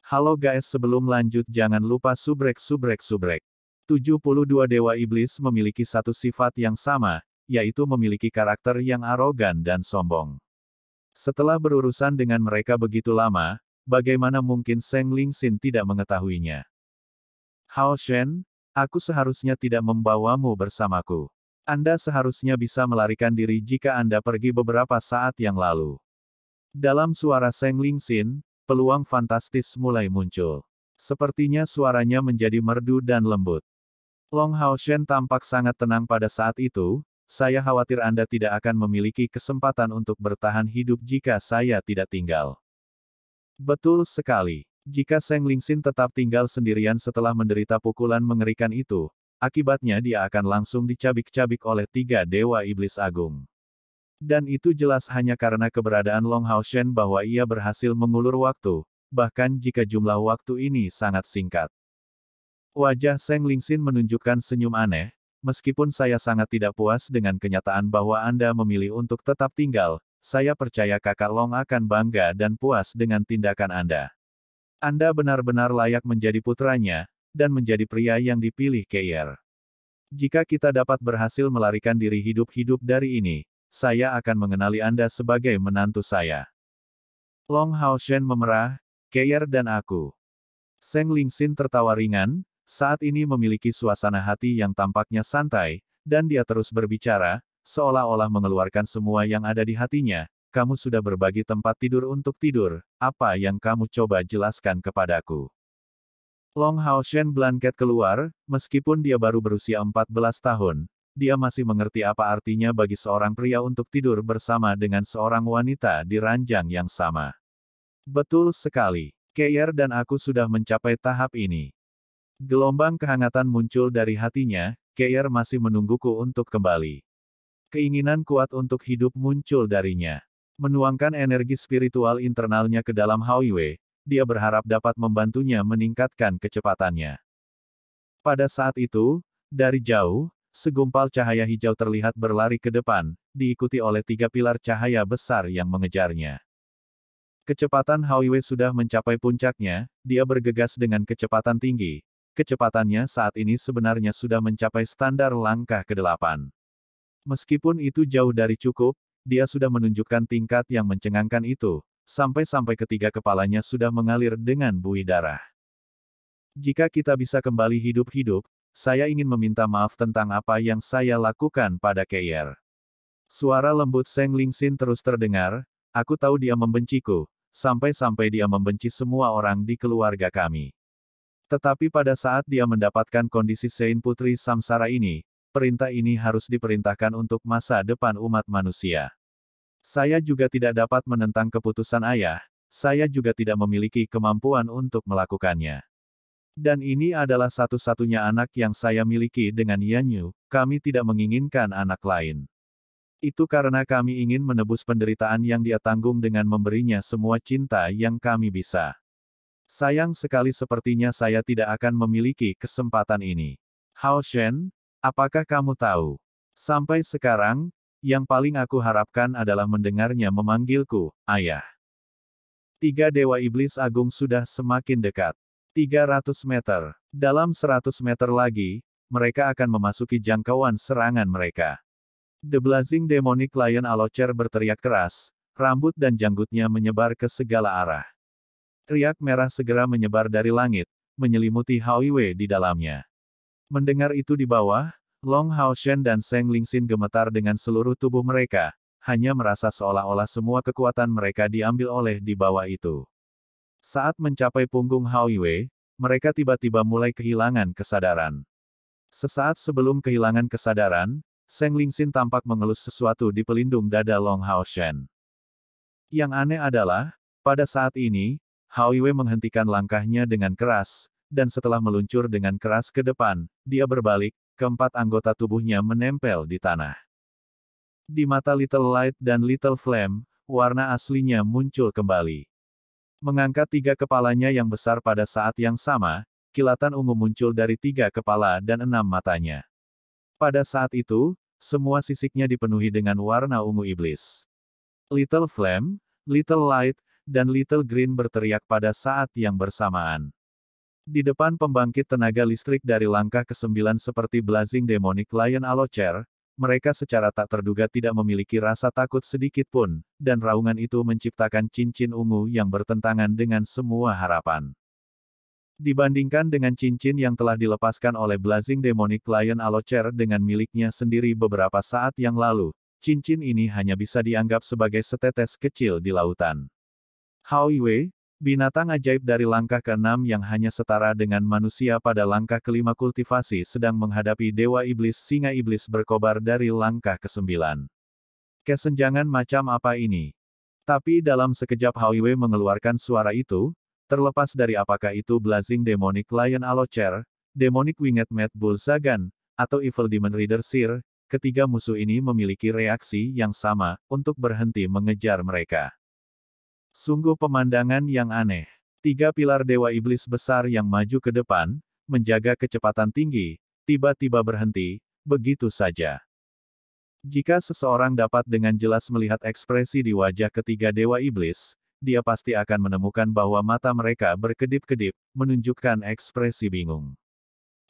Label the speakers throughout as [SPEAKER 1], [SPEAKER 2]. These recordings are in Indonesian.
[SPEAKER 1] Halo guys, sebelum lanjut jangan lupa subrek. 72 Dewa Iblis memiliki satu sifat yang sama, yaitu memiliki karakter yang arogan dan sombong. Setelah berurusan dengan mereka begitu lama, bagaimana mungkin Seng Lingxin tidak mengetahuinya? Hao Shen, aku seharusnya tidak membawamu bersamaku. Anda seharusnya bisa melarikan diri jika Anda pergi beberapa saat yang lalu. Dalam suara Seng Lingxin, peluang fantastis mulai muncul. Sepertinya suaranya menjadi merdu dan lembut. Long Hao Shen tampak sangat tenang pada saat itu, saya khawatir Anda tidak akan memiliki kesempatan untuk bertahan hidup jika saya tidak tinggal. Betul sekali. Jika Seng Lingxin tetap tinggal sendirian setelah menderita pukulan mengerikan itu, akibatnya dia akan langsung dicabik-cabik oleh 3 Dewa Iblis Agung. Dan itu jelas hanya karena keberadaan Long Hao Shen bahwa ia berhasil mengulur waktu, bahkan jika jumlah waktu ini sangat singkat. Wajah Seng Lingxin menunjukkan senyum aneh, meskipun saya sangat tidak puas dengan kenyataan bahwa Anda memilih untuk tetap tinggal, saya percaya kakak Long akan bangga dan puas dengan tindakan Anda. Anda benar-benar layak menjadi putranya, dan menjadi pria yang dipilih Keir. Jika kita dapat berhasil melarikan diri hidup-hidup dari ini, saya akan mengenali Anda sebagai menantu saya. Long Hao Shen memerah, Keir dan aku. Seng Lingxin tertawa ringan, saat ini memiliki suasana hati yang tampaknya santai, dan dia terus berbicara, seolah-olah mengeluarkan semua yang ada di hatinya. Kamu sudah berbagi tempat tidur untuk tidur, apa yang kamu coba jelaskan kepadaku? Long Hao Shen blanket keluar, meskipun dia baru berusia 14 tahun, dia masih mengerti apa artinya bagi seorang pria untuk tidur bersama dengan seorang wanita di ranjang yang sama. Betul sekali, Keir dan aku sudah mencapai tahap ini. Gelombang kehangatan muncul dari hatinya, Keir masih menungguku untuk kembali. Keinginan kuat untuk hidup muncul darinya. Menuangkan energi spiritual internalnya ke dalam Hao Yue, dia berharap dapat membantunya meningkatkan kecepatannya. Pada saat itu, dari jauh, segumpal cahaya hijau terlihat berlari ke depan, diikuti oleh 3 pilar cahaya besar yang mengejarnya. Kecepatan Hao Yue sudah mencapai puncaknya, dia bergegas dengan kecepatan tinggi. Kecepatannya saat ini sebenarnya sudah mencapai standar langkah ke-8. Meskipun itu jauh dari cukup, dia sudah menunjukkan tingkat yang mencengangkan itu, sampai-sampai ketiga kepalanya sudah mengalir dengan buih darah. Jika kita bisa kembali hidup-hidup, saya ingin meminta maaf tentang apa yang saya lakukan pada Keir. Suara lembut Seng Lingxin terus terdengar, aku tahu dia membenciku, sampai-sampai dia membenci semua orang di keluarga kami. Tetapi pada saat dia mendapatkan kondisi Sein Putri Samsara ini, perintah ini harus diperintahkan untuk masa depan umat manusia. Saya juga tidak dapat menentang keputusan ayah, saya juga tidak memiliki kemampuan untuk melakukannya. Dan ini adalah satu-satunya anak yang saya miliki dengan Yanyu, kami tidak menginginkan anak lain. Itu karena kami ingin menebus penderitaan yang dia tanggung dengan memberinya semua cinta yang kami bisa. Sayang sekali sepertinya saya tidak akan memiliki kesempatan ini. Hao Shen, apakah kamu tahu? Sampai sekarang, yang paling aku harapkan adalah mendengarnya memanggilku, ayah. 3 Dewa Iblis Agung sudah semakin dekat. 300 meter. Dalam 100 meter lagi, mereka akan memasuki jangkauan serangan mereka. The Blazing Demonic Lion Alocer berteriak keras, rambut dan janggutnya menyebar ke segala arah. Riak merah segera menyebar dari langit, menyelimuti Hao Yue di dalamnya. Mendengar itu di bawah, Long Hao Shen dan Seng Lingxin gemetar dengan seluruh tubuh mereka, hanya merasa seolah-olah semua kekuatan mereka diambil oleh di bawah itu. Saat mencapai punggung Hao Yue, mereka tiba-tiba mulai kehilangan kesadaran. Sesaat sebelum kehilangan kesadaran, Seng Lingxin tampak mengelus sesuatu di pelindung dada Long Hao Shen. Yang aneh adalah, pada saat ini, Hao Yue menghentikan langkahnya dengan keras, dan setelah meluncur dengan keras ke depan, dia berbalik, keempat anggota tubuhnya menempel di tanah. Di mata Little Light dan Little Flame, warna aslinya muncul kembali. Mengangkat 3 kepalanya yang besar pada saat yang sama, kilatan ungu muncul dari 3 kepala dan 6 matanya. Pada saat itu, semua sisiknya dipenuhi dengan warna ungu iblis. Little Flame, Little Light, dan Little Green berteriak pada saat yang bersamaan. Di depan pembangkit tenaga listrik dari langkah ke-9 seperti Blazing Demonic Lion Alocer, mereka secara tak terduga tidak memiliki rasa takut sedikit pun, dan raungan itu menciptakan cincin ungu yang bertentangan dengan semua harapan. Dibandingkan dengan cincin yang telah dilepaskan oleh Blazing Demonic Lion Alocer dengan miliknya sendiri beberapa saat yang lalu, cincin ini hanya bisa dianggap sebagai setetes kecil di lautan. Hao Yue, binatang ajaib dari langkah ke-6 yang hanya setara dengan manusia pada langkah ke-5 kultivasi sedang menghadapi Dewa Iblis Singa Iblis berkobar dari langkah ke-9. Kesenjangan macam apa ini? Tapi dalam sekejap Hao Yue mengeluarkan suara itu, terlepas dari apakah itu Blazing Demonic Lion Alocer, Demonic Winged Mad Bull Zagan, atau Evil Demon Reader Seer, ketiga musuh ini memiliki reaksi yang sama, untuk berhenti mengejar mereka. Sungguh pemandangan yang aneh. Tiga pilar Dewa Iblis besar yang maju ke depan, menjaga kecepatan tinggi, tiba-tiba berhenti, begitu saja. Jika seseorang dapat dengan jelas melihat ekspresi di wajah ketiga Dewa Iblis, dia pasti akan menemukan bahwa mata mereka berkedip-kedip, menunjukkan ekspresi bingung.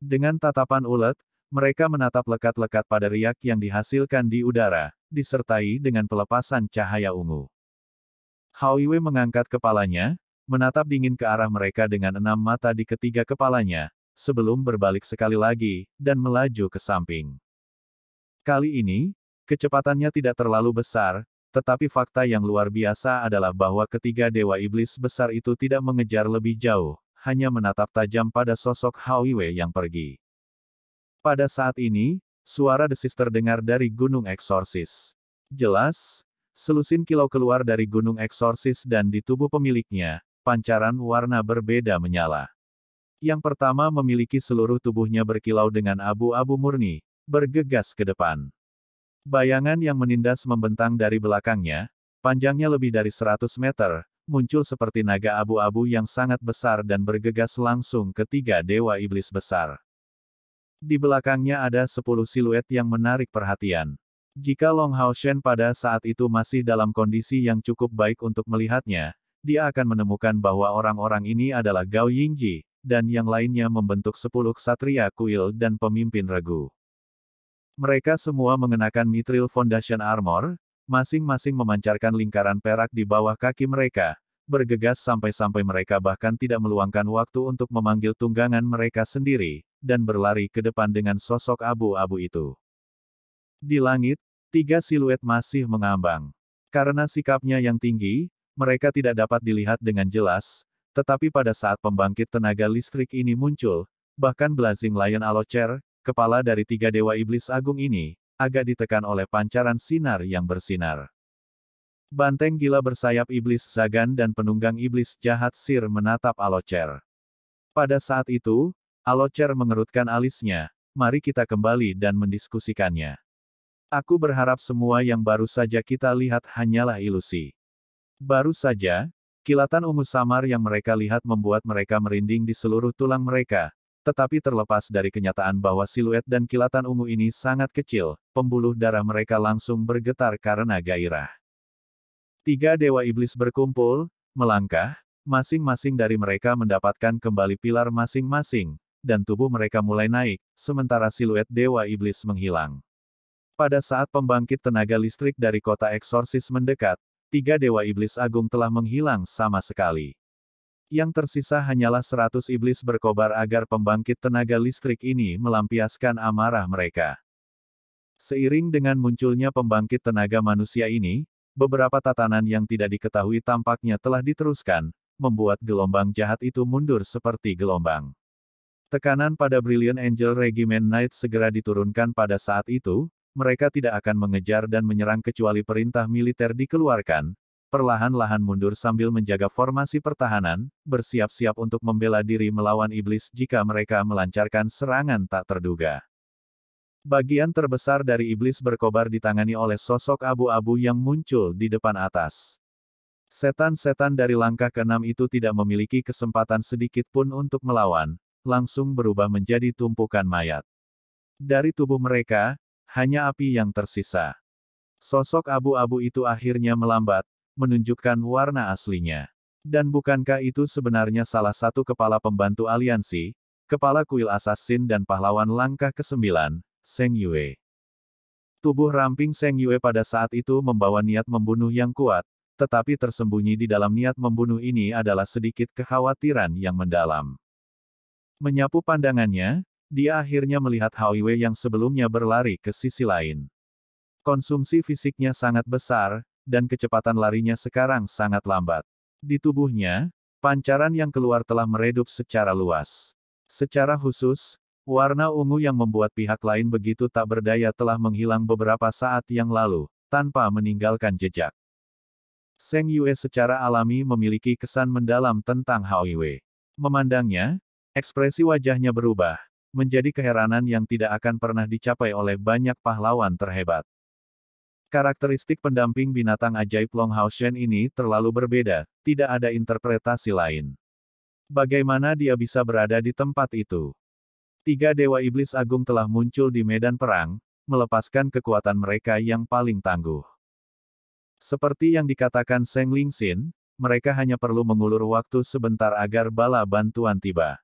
[SPEAKER 1] Dengan tatapan ulet, mereka menatap lekat-lekat pada riak yang dihasilkan di udara, disertai dengan pelepasan cahaya ungu. Hao Yue mengangkat kepalanya, menatap dingin ke arah mereka dengan 6 mata di ketiga kepalanya, sebelum berbalik sekali lagi, dan melaju ke samping. Kali ini, kecepatannya tidak terlalu besar, tetapi fakta yang luar biasa adalah bahwa ketiga Dewa Iblis besar itu tidak mengejar lebih jauh, hanya menatap tajam pada sosok Hao Yue yang pergi. Pada saat ini, suara desis terdengar dari Gunung Eksorsis. Jelas, selusin kilau keluar dari Gunung Eksorsis dan di tubuh pemiliknya, pancaran warna berbeda menyala. Yang pertama memiliki seluruh tubuhnya berkilau dengan abu-abu murni, bergegas ke depan. Bayangan yang menindas membentang dari belakangnya, panjangnya lebih dari 100 meter, muncul seperti naga abu-abu yang sangat besar dan bergegas langsung ke tiga Dewa Iblis besar. Di belakangnya ada 10 siluet yang menarik perhatian. Jika Long Hao Shen pada saat itu masih dalam kondisi yang cukup baik untuk melihatnya, dia akan menemukan bahwa orang-orang ini adalah Gao Yingji, dan yang lainnya membentuk 10 ksatria kuil dan pemimpin regu. Mereka semua mengenakan Mithril Foundation Armor, masing-masing memancarkan lingkaran perak di bawah kaki mereka, bergegas sampai-sampai mereka bahkan tidak meluangkan waktu untuk memanggil tunggangan mereka sendiri, dan berlari ke depan dengan sosok abu-abu itu. Di langit, tiga siluet masih mengambang. Karena sikapnya yang tinggi, mereka tidak dapat dilihat dengan jelas, tetapi pada saat pembangkit tenaga listrik ini muncul, bahkan Blazing Lion Alocer, kepala dari tiga Dewa Iblis Agung ini, agak ditekan oleh pancaran sinar yang bersinar. Banteng gila bersayap Iblis Zagan dan penunggang Iblis Jahat Sir menatap Alocer. Pada saat itu, Alocer mengerutkan alisnya, mari kita kembali dan mendiskusikannya. Aku berharap semua yang baru saja kita lihat hanyalah ilusi. Baru saja, kilatan ungu samar yang mereka lihat membuat mereka merinding di seluruh tulang mereka, tetapi terlepas dari kenyataan bahwa siluet dan kilatan ungu ini sangat kecil, pembuluh darah mereka langsung bergetar karena gairah. Tiga Dewa Iblis berkumpul, melangkah, masing-masing dari mereka mendapatkan kembali pilar masing-masing, dan tubuh mereka mulai naik, sementara siluet Dewa Iblis menghilang. Pada saat pembangkit tenaga listrik dari kota Eksorsis mendekat, tiga Dewa Iblis Agung telah menghilang sama sekali. Yang tersisa hanyalah 100 iblis berkobar agar pembangkit tenaga listrik ini melampiaskan amarah mereka. Seiring dengan munculnya pembangkit tenaga manusia ini, beberapa tatanan yang tidak diketahui tampaknya telah diteruskan, membuat gelombang jahat itu mundur seperti gelombang. Tekanan pada Brilliant Angel Regiment Knight segera diturunkan pada saat itu, mereka tidak akan mengejar dan menyerang kecuali perintah militer dikeluarkan, perlahan-lahan mundur sambil menjaga formasi pertahanan, bersiap-siap untuk membela diri melawan iblis jika mereka melancarkan serangan tak terduga. Bagian terbesar dari iblis berkobar ditangani oleh sosok abu-abu yang muncul di depan atas. Setan-setan dari langkah ke-6 itu tidak memiliki kesempatan sedikit pun untuk melawan, langsung berubah menjadi tumpukan mayat. Dari tubuh mereka, hanya api yang tersisa. Sosok abu-abu itu akhirnya melambat, menunjukkan warna aslinya. Dan bukankah itu sebenarnya salah satu kepala pembantu aliansi, kepala kuil assassin dan pahlawan langkah ke-9, Zheng Yue. Tubuh ramping Zheng Yue pada saat itu membawa niat membunuh yang kuat, tetapi tersembunyi di dalam niat membunuh ini adalah sedikit kekhawatiran yang mendalam. Menyapu pandangannya, dia akhirnya melihat Hao Yue yang sebelumnya berlari ke sisi lain. Konsumsi fisiknya sangat besar, dan kecepatan larinya sekarang sangat lambat. Di tubuhnya, pancaran yang keluar telah meredup secara luas. Secara khusus, warna ungu yang membuat pihak lain begitu tak berdaya telah menghilang beberapa saat yang lalu, tanpa meninggalkan jejak. Zheng Yue secara alami memiliki kesan mendalam tentang Hao Yue. Memandangnya, ekspresi wajahnya berubah, menjadi keheranan yang tidak akan pernah dicapai oleh banyak pahlawan terhebat. Karakteristik pendamping binatang ajaib Long Hao Shen ini terlalu berbeda, tidak ada interpretasi lain. Bagaimana dia bisa berada di tempat itu? 3 Dewa Iblis Agung telah muncul di medan perang, melepaskan kekuatan mereka yang paling tangguh. Seperti yang dikatakan Zheng Lingxin, mereka hanya perlu mengulur waktu sebentar agar bala bantuan tiba.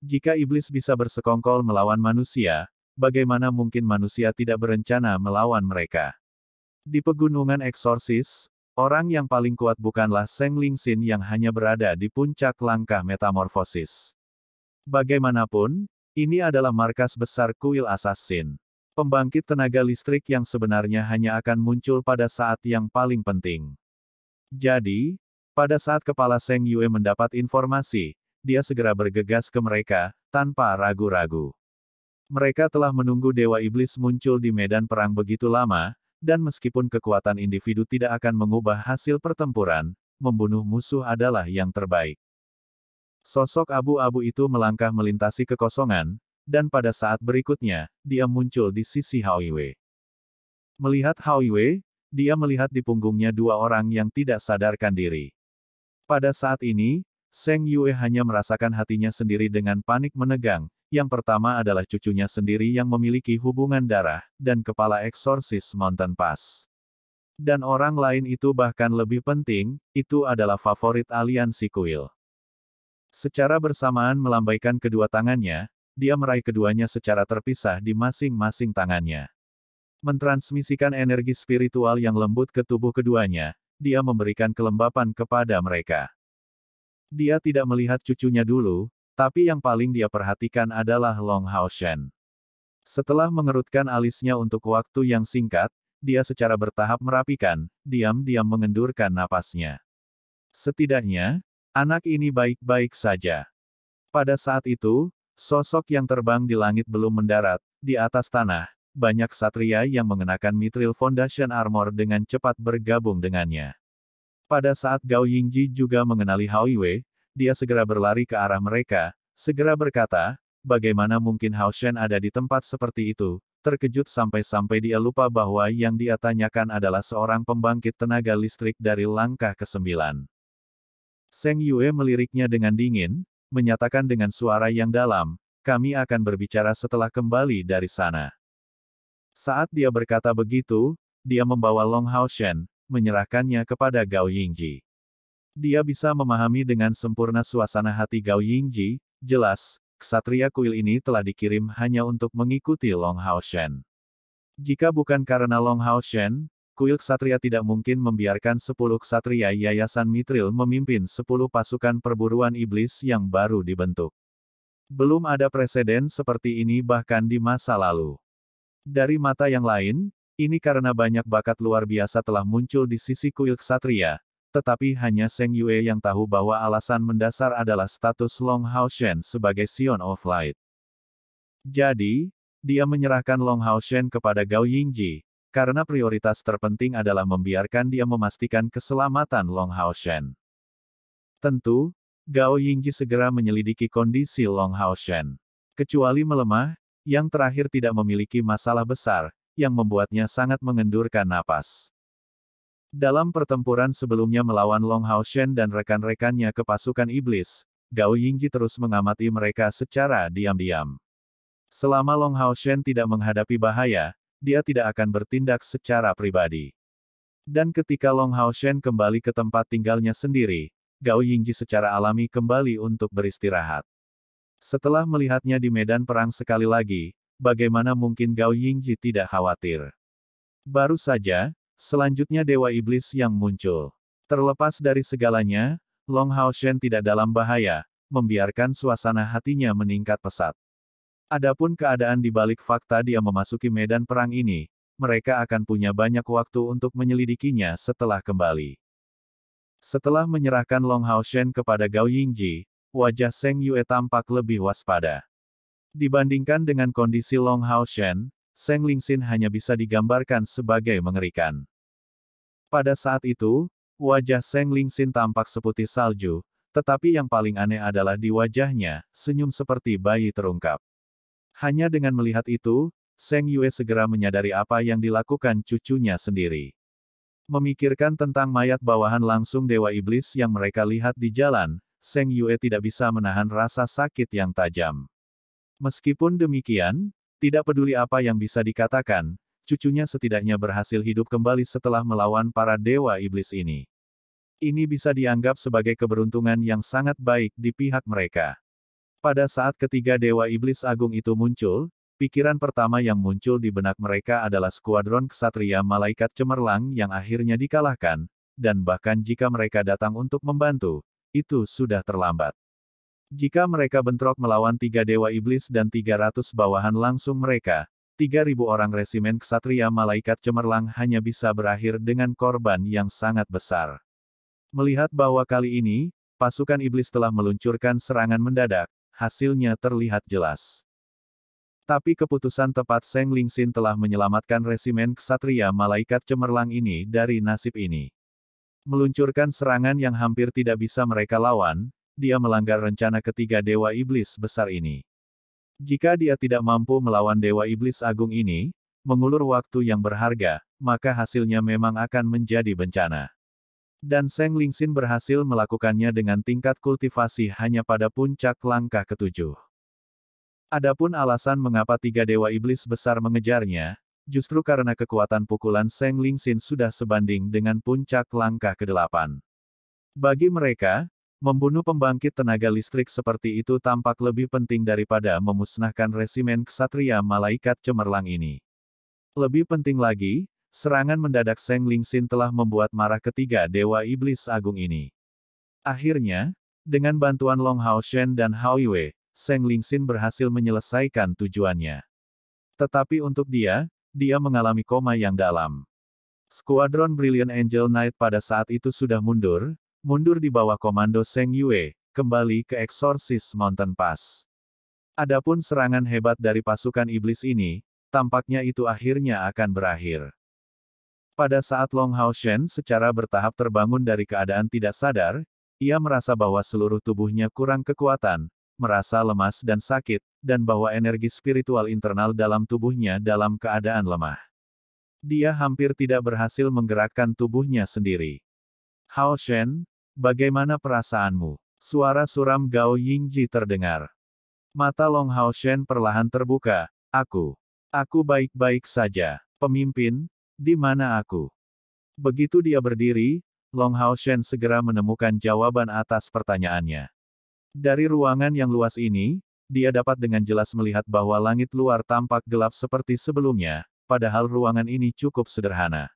[SPEAKER 1] Jika iblis bisa bersekongkol melawan manusia, bagaimana mungkin manusia tidak berencana melawan mereka? Di pegunungan eksorsis, orang yang paling kuat bukanlah Zheng Lingxin yang hanya berada di puncak langkah metamorfosis. Bagaimanapun, ini adalah markas besar kuil assassin. Pembangkit tenaga listrik yang sebenarnya hanya akan muncul pada saat yang paling penting. Jadi, pada saat kepala Zheng Yue mendapat informasi, dia segera bergegas ke mereka, tanpa ragu-ragu. Mereka telah menunggu Dewa Iblis muncul di medan perang begitu lama, dan meskipun kekuatan individu tidak akan mengubah hasil pertempuran, membunuh musuh adalah yang terbaik. Sosok abu-abu itu melangkah melintasi kekosongan, dan pada saat berikutnya, dia muncul di sisi Hao Yue. Melihat Hao Yue, dia melihat di punggungnya 2 orang yang tidak sadarkan diri. Pada saat ini, Zheng Yue hanya merasakan hatinya sendiri dengan panik menegang. Yang pertama adalah cucunya sendiri yang memiliki hubungan darah, dan kepala eksorsis Mountain Pass. Dan orang lain itu bahkan lebih penting, itu adalah favorit aliansi kuil. Secara bersamaan melambaikan kedua tangannya, dia meraih keduanya secara terpisah di masing-masing tangannya. Mentransmisikan energi spiritual yang lembut ke tubuh keduanya, dia memberikan kelembapan kepada mereka. Dia tidak melihat cucunya dulu, tapi yang paling dia perhatikan adalah Long Hao Shen. Setelah mengerutkan alisnya untuk waktu yang singkat, dia secara bertahap merapikan, diam-diam mengendurkan napasnya. Setidaknya, anak ini baik-baik saja. Pada saat itu, sosok yang terbang di langit belum mendarat, di atas tanah, banyak ksatria yang mengenakan Mithril Foundation Armor dengan cepat bergabung dengannya. Pada saat Gao Yingji juga mengenali Hao Yue, dia segera berlari ke arah mereka, segera berkata, bagaimana mungkin Hao Shen ada di tempat seperti itu, terkejut sampai-sampai dia lupa bahwa yang dia tanyakan adalah seorang pembangkit tenaga listrik dari langkah ke-9. Zheng Yue meliriknya dengan dingin, menyatakan dengan suara yang dalam, kami akan berbicara setelah kembali dari sana. Saat dia berkata begitu, dia membawa Long Hao Shen, menyerahkannya kepada Gao Yingji. Dia bisa memahami dengan sempurna suasana hati Gao Yingji, jelas, ksatria kuil ini telah dikirim hanya untuk mengikuti Long Hao Shen. Jika bukan karena Long Hao Shen, kuil ksatria tidak mungkin membiarkan 10 ksatria Yayasan Mithril memimpin 10 pasukan perburuan iblis yang baru dibentuk. Belum ada preseden seperti ini bahkan di masa lalu. Dari mata yang lain, ini karena banyak bakat luar biasa telah muncul di sisi kuil ksatria, tetapi hanya Zheng Yue yang tahu bahwa alasan mendasar adalah status Long Hao Shen sebagai Sion of Light. Jadi, dia menyerahkan Long Hao Shen kepada Gao Yingji, karena prioritas terpenting adalah membiarkan dia memastikan keselamatan Long Hao Shen. Tentu, Gao Yingji segera menyelidiki kondisi Long Hao Shen. Kecuali melemah, yang terakhir tidak memiliki masalah besar, yang membuatnya sangat mengendurkan napas. Dalam pertempuran sebelumnya melawan Long Hao Shen dan rekan-rekannya ke pasukan iblis, Gao Yingji terus mengamati mereka secara diam-diam. Selama Long Hao Shen tidak menghadapi bahaya, dia tidak akan bertindak secara pribadi. Dan ketika Long Haoshen kembali ke tempat tinggalnya sendiri, Gao Yingji secara alami kembali untuk beristirahat. Setelah melihatnya di medan perang sekali lagi, bagaimana mungkin Gao Yingji tidak khawatir? Baru saja, selanjutnya Dewa Iblis yang muncul. Terlepas dari segalanya, Long Haoshen tidak dalam bahaya, membiarkan suasana hatinya meningkat pesat. Adapun keadaan di balik fakta dia memasuki medan perang ini, mereka akan punya banyak waktu untuk menyelidikinya setelah kembali. Setelah menyerahkan Long Haoshen kepada Gao Yingji, wajah Seng Yue tampak lebih waspada. Dibandingkan dengan kondisi Long Haoshen, Seng Lingxin hanya bisa digambarkan sebagai mengerikan. Pada saat itu, wajah Seng Lingxin tampak seputih salju, tetapi yang paling aneh adalah di wajahnya, senyum seperti bayi terungkap. Hanya dengan melihat itu, Seng Yue segera menyadari apa yang dilakukan cucunya sendiri. Memikirkan tentang mayat bawahan langsung Dewa Iblis yang mereka lihat di jalan, Seng Yue tidak bisa menahan rasa sakit yang tajam. Meskipun demikian, tidak peduli apa yang bisa dikatakan, cucunya setidaknya berhasil hidup kembali setelah melawan para Dewa Iblis ini. Ini bisa dianggap sebagai keberuntungan yang sangat baik di pihak mereka. Pada saat ketiga Dewa Iblis Agung itu muncul, pikiran pertama yang muncul di benak mereka adalah skuadron kesatria malaikat cemerlang yang akhirnya dikalahkan, dan bahkan jika mereka datang untuk membantu, itu sudah terlambat. Jika mereka bentrok melawan 3 Dewa Iblis dan 300 bawahan langsung mereka, 3.000 orang resimen kesatria malaikat cemerlang hanya bisa berakhir dengan korban yang sangat besar. Melihat bahwa kali ini, pasukan iblis telah meluncurkan serangan mendadak, hasilnya terlihat jelas. Tapi keputusan tepat Seng Lingxin telah menyelamatkan resimen kesatria malaikat cemerlang ini dari nasib ini. Meluncurkan serangan yang hampir tidak bisa mereka lawan, dia melanggar rencana ketiga Dewa Iblis besar ini. Jika dia tidak mampu melawan Dewa Iblis Agung ini, mengulur waktu yang berharga, maka hasilnya memang akan menjadi bencana. Dan Seng Lingxin berhasil melakukannya dengan tingkat kultivasi hanya pada puncak langkah ketujuh. Adapun alasan mengapa 3 Dewa Iblis besar mengejarnya, justru karena kekuatan pukulan Seng Lingxin sudah sebanding dengan puncak langkah ke-8. Bagi mereka, membunuh pembangkit tenaga listrik seperti itu tampak lebih penting daripada memusnahkan resimen kesatria malaikat cemerlang ini. Lebih penting lagi, serangan mendadak Seng Lingxin telah membuat marah ketiga Dewa Iblis Agung ini. Akhirnya, dengan bantuan Long Haoshen dan Hao Yue, Seng Lingxin berhasil menyelesaikan tujuannya. Tetapi untuk dia mengalami koma yang dalam. Skuadron Brilliant Angel Knight pada saat itu sudah mundur di bawah komando Seng Yue, kembali ke Exorcist Mountain Pass. Adapun serangan hebat dari pasukan iblis ini, tampaknya itu akhirnya akan berakhir. Pada saat Long Haoshen secara bertahap terbangun dari keadaan tidak sadar, ia merasa bahwa seluruh tubuhnya kurang kekuatan, merasa lemas dan sakit, dan bahwa energi spiritual internal dalam tubuhnya dalam keadaan lemah. Dia hampir tidak berhasil menggerakkan tubuhnya sendiri. Haoshen, bagaimana perasaanmu? Suara suram Gao Yingji terdengar. Mata Long Haoshen perlahan terbuka. Aku baik-baik saja. Pemimpin, di mana aku? Begitu dia berdiri, Long Haoshen segera menemukan jawaban atas pertanyaannya. Dari ruangan yang luas ini, dia dapat dengan jelas melihat bahwa langit luar tampak gelap seperti sebelumnya, padahal ruangan ini cukup sederhana.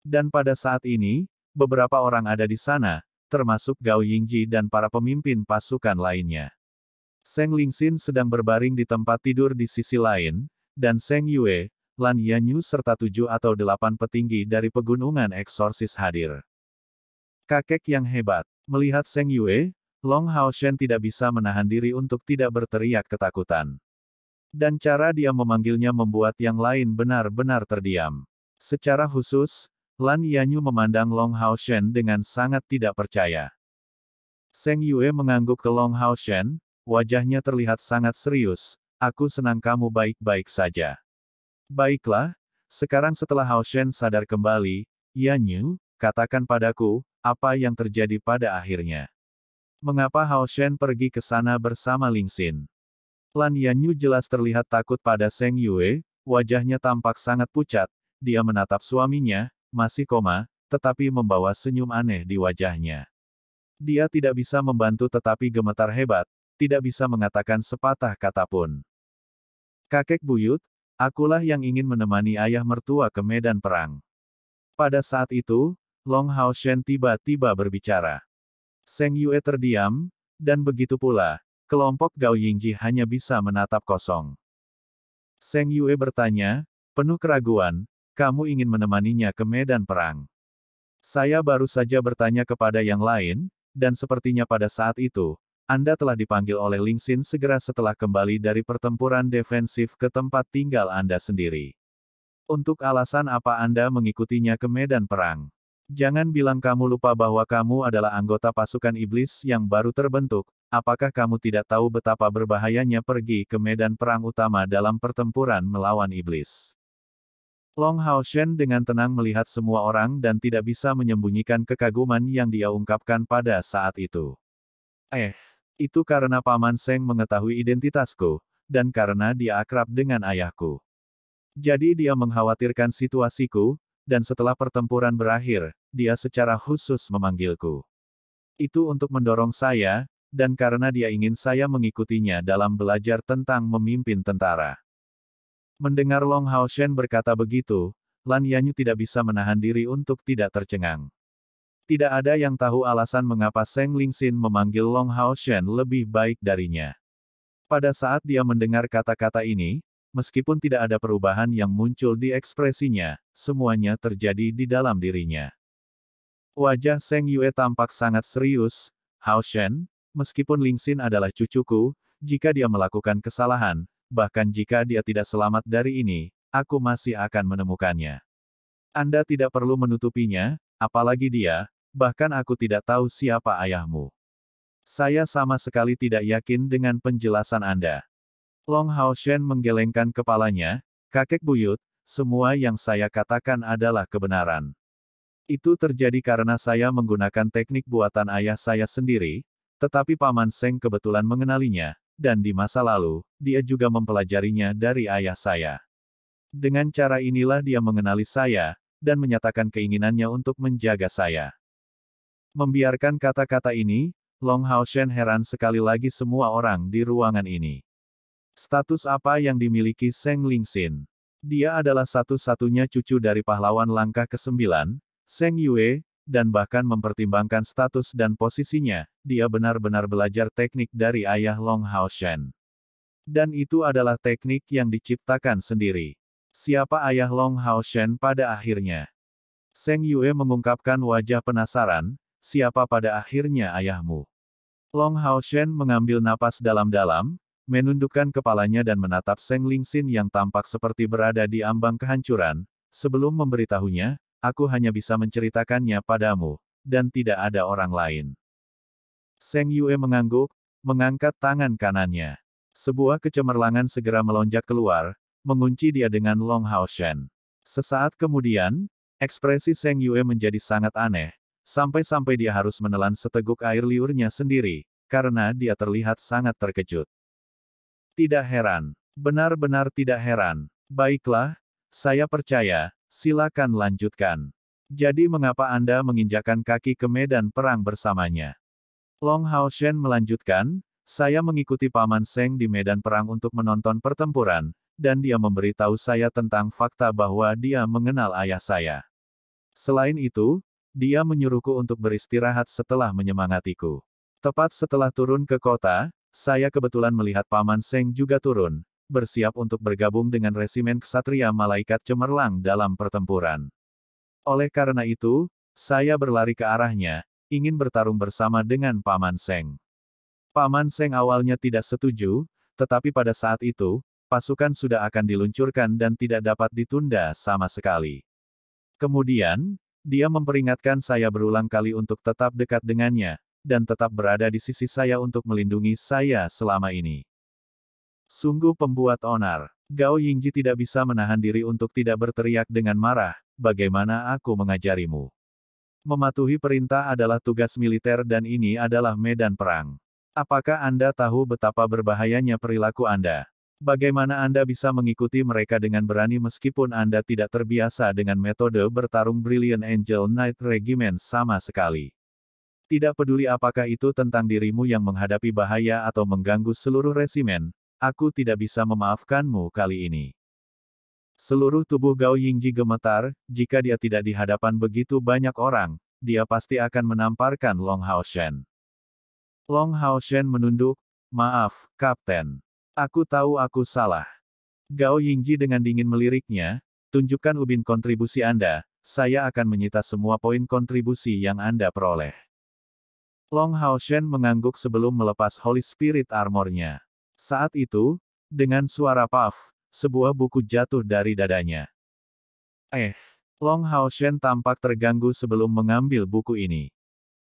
[SPEAKER 1] Dan pada saat ini, beberapa orang ada di sana, termasuk Gao Yingji dan para pemimpin pasukan lainnya. Seng Lingxin sedang berbaring di tempat tidur di sisi lain, dan Seng Yue, Lan Yanyu serta 7 atau 8 petinggi dari pegunungan eksorsis hadir. Kakek yang hebat. Melihat Seng Yue, Long Haoshen tidak bisa menahan diri untuk tidak berteriak ketakutan. Dan cara dia memanggilnya membuat yang lain benar-benar terdiam. Secara khusus, Lan Yanyu memandang Long Haoshen dengan sangat tidak percaya. Seng Yue mengangguk ke Long Haoshen, wajahnya terlihat sangat serius. Aku senang kamu baik-baik saja. Baiklah, sekarang setelah Haoshen sadar kembali, Yanyu, katakan padaku, apa yang terjadi pada akhirnya. Mengapa Haoshen pergi ke sana bersama Lingxin? Lan Yanyu jelas terlihat takut pada Seng Yue, wajahnya tampak sangat pucat, dia menatap suaminya, masih koma, tetapi membawa senyum aneh di wajahnya. Dia tidak bisa membantu tetapi gemetar hebat, tidak bisa mengatakan sepatah kata pun. Kakek buyut, akulah yang ingin menemani ayah mertua ke medan perang. Pada saat itu, Long Hao Shen tiba-tiba berbicara. Seng Yue terdiam, dan begitu pula, kelompok Gao Yingji hanya bisa menatap kosong. Seng Yue bertanya, penuh keraguan, kamu ingin menemaninya ke medan perang? Saya baru saja bertanya kepada yang lain, dan sepertinya pada saat itu, Anda telah dipanggil oleh Ling Xin segera setelah kembali dari pertempuran defensif ke tempat tinggal Anda sendiri. Untuk alasan apa Anda mengikutinya ke medan perang? Jangan bilang kamu lupa bahwa kamu adalah anggota pasukan iblis yang baru terbentuk. Apakah kamu tidak tahu betapa berbahayanya pergi ke medan perang utama dalam pertempuran melawan iblis? Long Hao Shen dengan tenang melihat semua orang dan tidak bisa menyembunyikan kekaguman yang dia ungkapkan pada saat itu. Itu karena Paman Seng mengetahui identitasku, dan karena dia akrab dengan ayahku. Jadi dia mengkhawatirkan situasiku, dan setelah pertempuran berakhir, dia secara khusus memanggilku. Itu untuk mendorong saya, dan karena dia ingin saya mengikutinya dalam belajar tentang memimpin tentara. Mendengar Long Hao Shen berkata begitu, Lan Yanyu tidak bisa menahan diri untuk tidak tercengang. Tidak ada yang tahu alasan mengapa Seng Lingxin memanggil Long Hao Shen lebih baik darinya. Pada saat dia mendengar kata-kata ini, meskipun tidak ada perubahan yang muncul di ekspresinya, semuanya terjadi di dalam dirinya. Wajah Seng Yue tampak sangat serius. Hao Shen, meskipun Ling Xin adalah cucuku, jika dia melakukan kesalahan, bahkan jika dia tidak selamat dari ini, aku masih akan menemukannya. Anda tidak perlu menutupinya, apalagi dia, bahkan aku tidak tahu siapa ayahmu. Saya sama sekali tidak yakin dengan penjelasan Anda. Long Hao Shen menggelengkan kepalanya, kakek buyut, semua yang saya katakan adalah kebenaran. Itu terjadi karena saya menggunakan teknik buatan ayah saya sendiri, tetapi Paman Seng kebetulan mengenalinya, dan di masa lalu, dia juga mempelajarinya dari ayah saya. Dengan cara inilah dia mengenali saya, dan menyatakan keinginannya untuk menjaga saya. Membiarkan kata-kata ini, Long Hao Shen heran sekali lagi semua orang di ruangan ini. Status apa yang dimiliki Seng Lingxin? Dia adalah satu-satunya cucu dari pahlawan langkah ke-9, Seng Yue, dan bahkan mempertimbangkan status dan posisinya, dia benar-benar belajar teknik dari ayah Long Hao Shen. Dan itu adalah teknik yang diciptakan sendiri. Siapa ayah Long Hao Shen pada akhirnya? Seng Yue mengungkapkan wajah penasaran, siapa pada akhirnya ayahmu? Long Hao Shen mengambil napas dalam-dalam, menundukkan kepalanya dan menatap Seng Lingxin yang tampak seperti berada di ambang kehancuran. Sebelum memberitahunya, aku hanya bisa menceritakannya padamu, dan tidak ada orang lain. Seng Yue mengangguk, mengangkat tangan kanannya. Sebuah kecemerlangan segera melonjak keluar, mengunci dia dengan Long Hao Shen. Sesaat kemudian, ekspresi Seng Yue menjadi sangat aneh, sampai-sampai dia harus menelan seteguk air liurnya sendiri, karena dia terlihat sangat terkejut. Tidak heran. Benar-benar tidak heran. Baiklah, saya percaya, silakan lanjutkan. Jadi mengapa Anda menginjakkan kaki ke medan perang bersamanya? Long Hao Shen melanjutkan, saya mengikuti Paman Seng di medan perang untuk menonton pertempuran, dan dia memberitahu saya tentang fakta bahwa dia mengenal ayah saya. Selain itu, dia menyuruhku untuk beristirahat setelah menyemangatiku. Tepat setelah turun ke kota, saya kebetulan melihat Paman Seng juga turun, bersiap untuk bergabung dengan resimen Ksatria Malaikat Cemerlang dalam pertempuran. Oleh karena itu, saya berlari ke arahnya, ingin bertarung bersama dengan Paman Seng. Paman Seng awalnya tidak setuju, tetapi pada saat itu, pasukan sudah akan diluncurkan dan tidak dapat ditunda sama sekali. Kemudian, dia memperingatkan saya berulang kali untuk tetap dekat dengannya, dan tetap berada di sisi saya untuk melindungi saya selama ini. Sungguh pembuat onar. Gao Yingji tidak bisa menahan diri untuk tidak berteriak dengan marah, bagaimana aku mengajarimu? Mematuhi perintah adalah tugas militer dan ini adalah medan perang. Apakah Anda tahu betapa berbahayanya perilaku Anda? Bagaimana Anda bisa mengikuti mereka dengan berani meskipun Anda tidak terbiasa dengan metode bertarung Brilliant Angel Knight Regiment sama sekali? Tidak peduli apakah itu tentang dirimu yang menghadapi bahaya atau mengganggu seluruh resimen, aku tidak bisa memaafkanmu kali ini. Seluruh tubuh Gao Yingji gemetar, jika dia tidak di hadapan begitu banyak orang, dia pasti akan menamparkan Long Haoshen. Long Haoshen menunduk, "Maaf, Kapten. Aku tahu aku salah." Gao Yingji dengan dingin meliriknya, "Tunjukkan ubin kontribusi Anda, saya akan menyita semua poin kontribusi yang Anda peroleh." Long Haoshen mengangguk sebelum melepas Holy Spirit Armor-nya. Saat itu, dengan suara puff, sebuah buku jatuh dari dadanya. Long Haoshen tampak terganggu sebelum mengambil buku ini.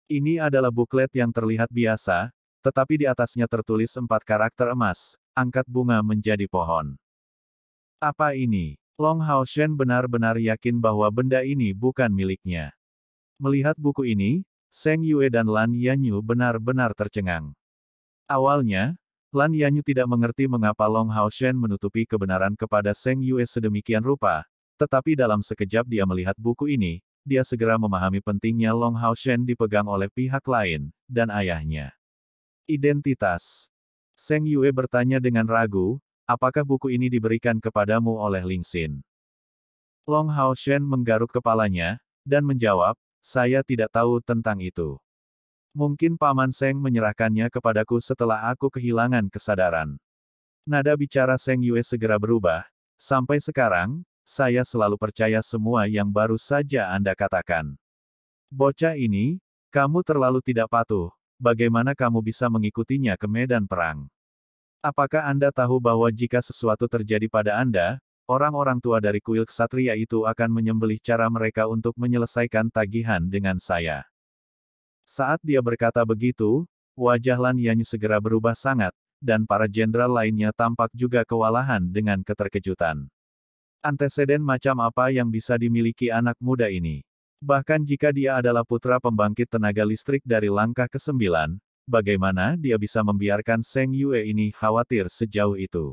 [SPEAKER 1] Ini adalah buklet yang terlihat biasa, tetapi di atasnya tertulis 4 karakter emas, angkat bunga menjadi pohon. Apa ini? Long Haoshen benar-benar yakin bahwa benda ini bukan miliknya. Melihat buku ini, Seng Yue dan Lan Yanyu benar-benar tercengang. Awalnya, Lan Yanyu tidak mengerti mengapa Long Haoshen menutupi kebenaran kepada Seng Yue sedemikian rupa, tetapi dalam sekejap dia melihat buku ini, dia segera memahami pentingnya Long Haoshen dipegang oleh pihak lain, dan ayahnya. Identitas. Seng Yue bertanya dengan ragu, apakah buku ini diberikan kepadamu oleh Ling Xin? Long Haoshen menggaruk kepalanya, dan menjawab, saya tidak tahu tentang itu. Mungkin Paman Seng menyerahkannya kepadaku setelah aku kehilangan kesadaran. Nada bicara Seng Yue segera berubah, sampai sekarang, saya selalu percaya semua yang baru saja Anda katakan. Bocah ini, kamu terlalu tidak patuh. Bagaimana kamu bisa mengikutinya ke medan perang? Apakah Anda tahu bahwa jika sesuatu terjadi pada Anda, orang-orang tua dari kuil ksatria itu akan menyembelih cara mereka untuk menyelesaikan tagihan dengan saya? Saat dia berkata begitu, wajah Lan Yanyu segera berubah sangat, dan para jenderal lainnya tampak juga kewalahan dengan keterkejutan. Anteseden macam apa yang bisa dimiliki anak muda ini? Bahkan jika dia adalah putra pembangkit tenaga listrik dari langkah ke-9, bagaimana dia bisa membiarkan Seng Yue ini khawatir sejauh itu?